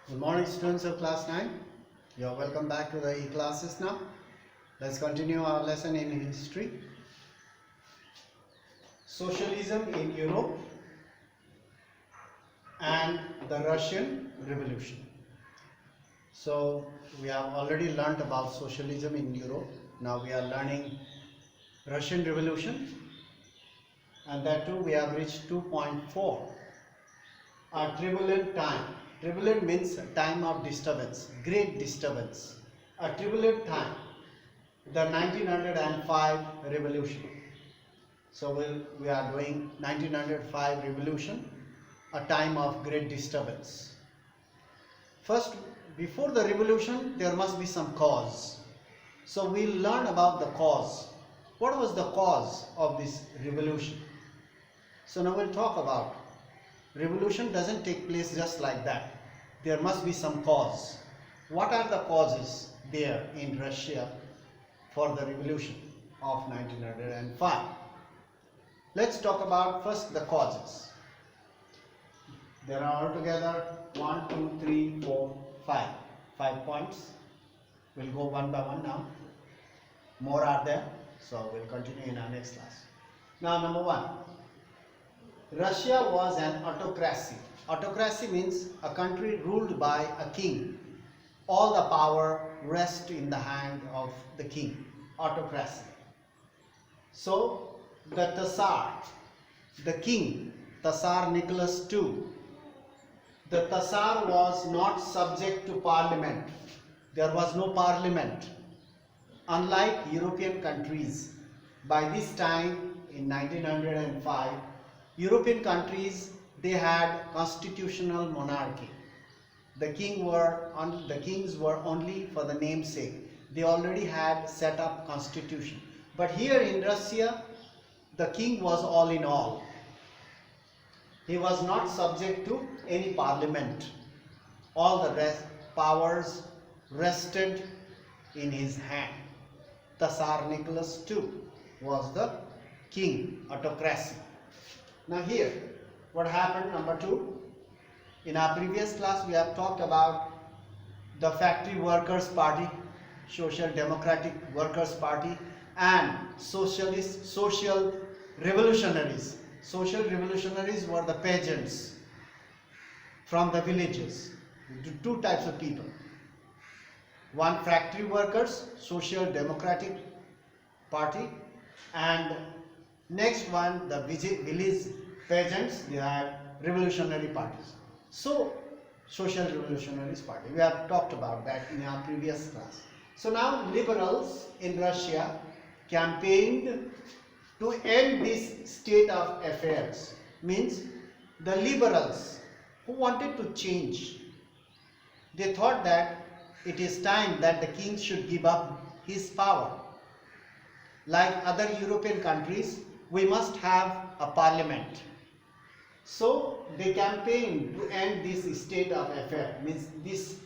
Good morning, students of class 9. You're welcome back to the e-classes now. Let's continue our lesson in history. Socialism in Europe and the Russian Revolution. So we have already learnt about socialism in Europe. Now we are learning Russian Revolution, and that too we have reached 2.4. A turbulent time. Turbulent means time of disturbance, great disturbance. A turbulent time, the 1905 revolution. So we are doing 1905 revolution, a time of great disturbance. First, before the revolution, there must be some cause. So we'll learn about the cause. What was the cause of this revolution? So now we'll talk about revolution doesn't take place just like that. There must be some cause. What are the causes there in Russia for the revolution of 1905? Let's talk about first the causes. There are altogether 1, 2, 3, 4, 5. 5 points. We'll go one by one now. More are there, so we'll continue in our next class. Now, number 1. Russia was an autocracy. Autocracy means a country ruled by a king. All the power rests in the hand of the king. Autocracy. So, the Tsar, the king, Tsar Nicholas II, the Tsar was not subject to parliament. There was no parliament. Unlike European countries, by this time in 1905, European countries, they had constitutional monarchy. The kings were only for the namesake. They already had set up constitution. But here in Russia, the king was all in all. He was not subject to any parliament. All the powers rested in his hand. Tsar Nicholas II was the king, autocracy. Now here, what happened, number 2? In our previous class, we have talked about the Factory Workers' Party, Social Democratic Workers' Party, and social revolutionaries. Social revolutionaries were the peasants from the villages. Two types of people. One, factory workers, Social Democratic Party, and next one, the village peasants, they had revolutionary parties. So, Social Revolutionaries Party. We have talked about that in our previous class. So now liberals in Russia campaigned to end this state of affairs. Means the liberals who wanted to change, they thought that it is time that the king should give up his power. Like other European countries, we must have a parliament. So they campaigned to end this state of affair, means this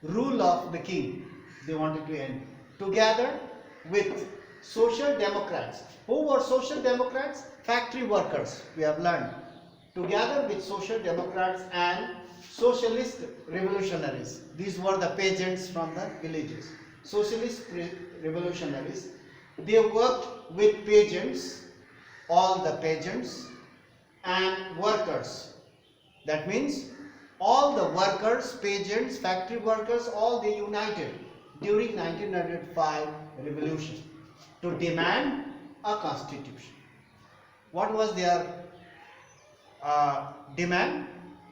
rule of the king. They wanted to end together with social democrats. Who were social democrats? Factory workers, we have learned. Together with social democrats and socialist revolutionaries. These were the peasants from the villages. Socialist revolutionaries, they worked with peasants, all the peasants and workers. That means all the workers, peasants, factory workers, all they united during 1905 revolution to demand a constitution. What was their demand?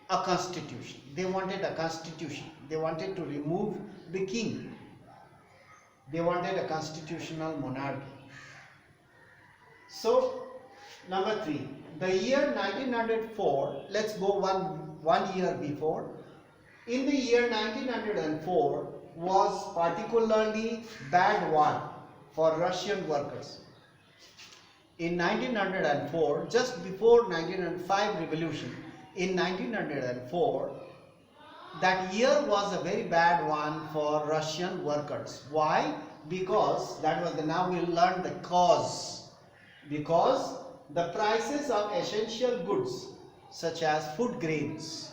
A constitution. They wanted a constitution. They wanted to remove the king. They wanted a constitutional monarchy. So, number 3. The year 1904, let's go one year before. In the year 1904 was particularly bad one for Russian workers. In 1904, just before 1905 revolution, in 1904, that year was a very bad one for Russian workers. Why? Because that was now we'll learn the cause. Because the prices of essential goods such as food grains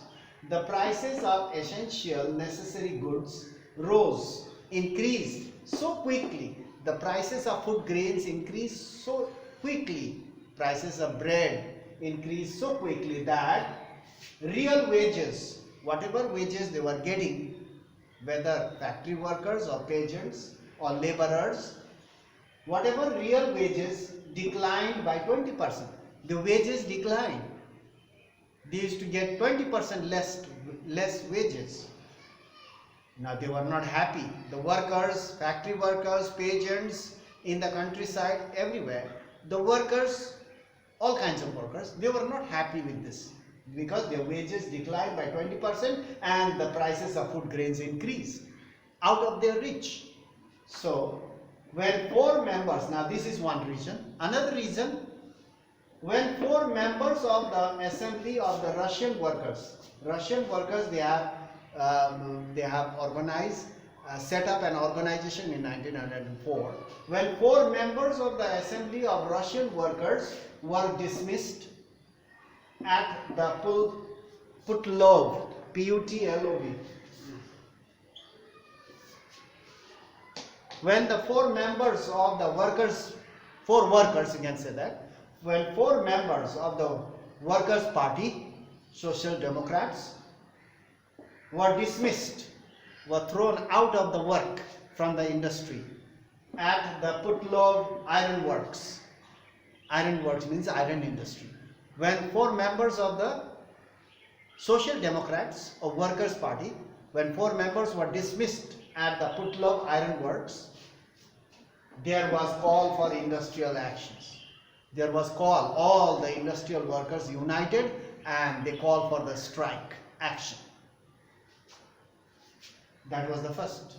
the prices of essential necessary goods rose, increased so quickly. The prices of food grains increased so quickly. Prices of bread increased so quickly that real wages, whatever wages they were getting, whether factory workers or peasants or laborers, whatever real wages declined by 20%. The wages declined. They used to get 20% less wages. Now they were not happy. The workers, factory workers, peasants in the countryside, everywhere, the workers, all kinds of workers, they were not happy with this because their wages declined by 20% and the prices of food grains increased out of their reach. So when four members, now this is one reason. Another reason, when four members of the assembly of the Russian workers, they have organized, set up an organization in 1904. When four members of the assembly of Russian workers were dismissed at the Putlov, P-U-T-L-O-V. When the four members of the workers, four workers you can say that, when four members of the Workers' Party, Social Democrats, were dismissed, were thrown out of the work from the industry at the Putlov Iron Works. Iron Works means iron industry. When four members of the Social Democrats or Workers' Party, when four members were dismissed at the Putlov Iron Works, there was call for industrial actions. There was call, all the industrial workers united and they called for the strike action. That was the first.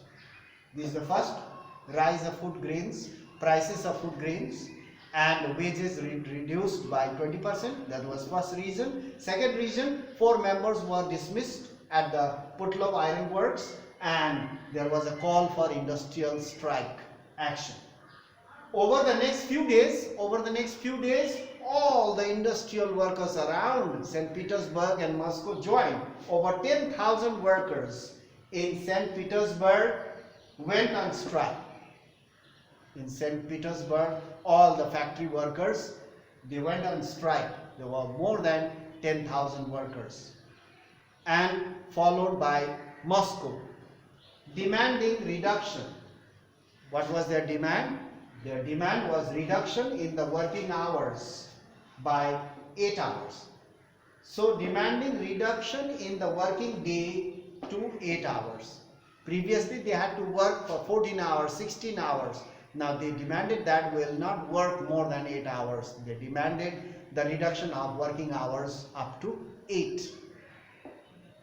This is the first. Rise of food grains, prices of food grains and wages reduced by 20%. That was first reason. Second reason, four members were dismissed at the Putlov Iron Works and there was a call for industrial strike action. Over the next few days, all the industrial workers around St. Petersburg and Moscow joined. Over 10,000 workers in St. Petersburg went on strike. In St. Petersburg, all the factory workers, they went on strike. There were more than 10,000 workers. And followed by Moscow, demanding reduction. What was their demand? Their demand was reduction in the working hours by 8 hours. So demanding reduction in the working day to 8 hours. Previously they had to work for 14 hours, 16 hours. Now they demanded that will not work more than 8 hours. They demanded the reduction of working hours up to 8.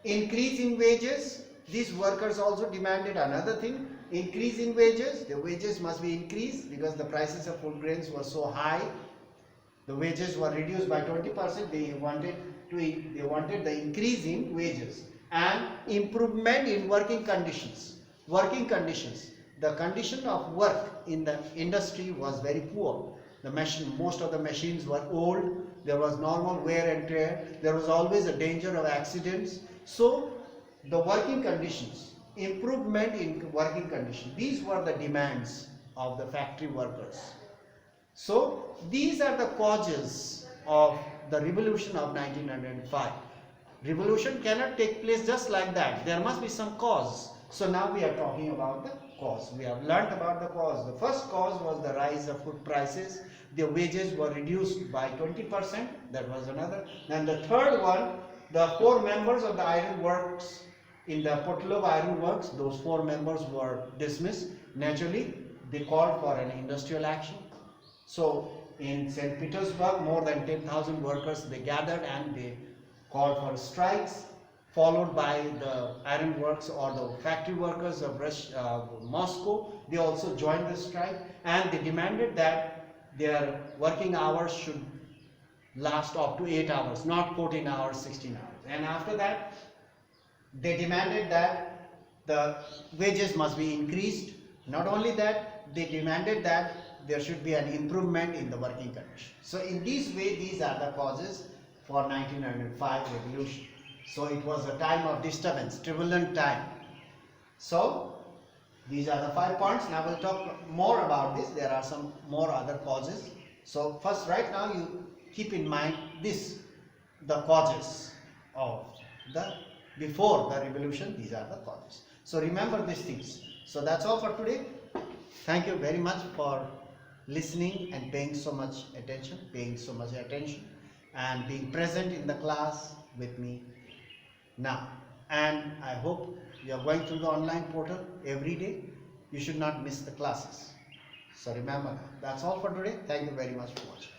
Increase in wages. These workers also demanded another thing. Increase in wages. The wages must be increased because the prices of food grains were so high. The wages were reduced by 20%. They wanted the increase in wages and improvement in working conditions. Working conditions. The condition of work in the industry was very poor. Most of the machines were old. There was normal wear and tear. There was always a danger of accidents. So the working conditions, improvement in working conditions, these were the demands of the factory workers. So these are the causes of the revolution of 1905. Revolution cannot take place just like that. There must be some cause. So now we are talking about the cause. We have learnt about the cause. The first cause was the rise of food prices. The wages were reduced by 20%. That was another. Then the third one, the four members of the iron works in the Putlov Iron Works, those four members were dismissed. Naturally, they called for an industrial action. So in St. Petersburg, more than 10,000 workers, they gathered and they called for strikes, followed by the iron works or the factory workers of Moscow. They also joined the strike and they demanded that their working hours should last up to 8 hours, not 14 hours, 16 hours. And after that, they demanded that the wages must be increased. Not only that, they demanded that there should be an improvement in the working conditions. So in this way, these are the causes for 1905 revolution. So it was a time of disturbance, turbulent time. So these are the 5 points. Now we'll talk more about this. There are some more other causes. So first, right now you keep in mind this, the causes of the before the revolution. These are the causes. So remember these things. So that's all for today. Thank you very much for listening and paying so much attention, and being present in the class with me now. And I hope you are going through the online portal every day. You should not miss the classes. So remember, that's all for today. Thank you very much for watching.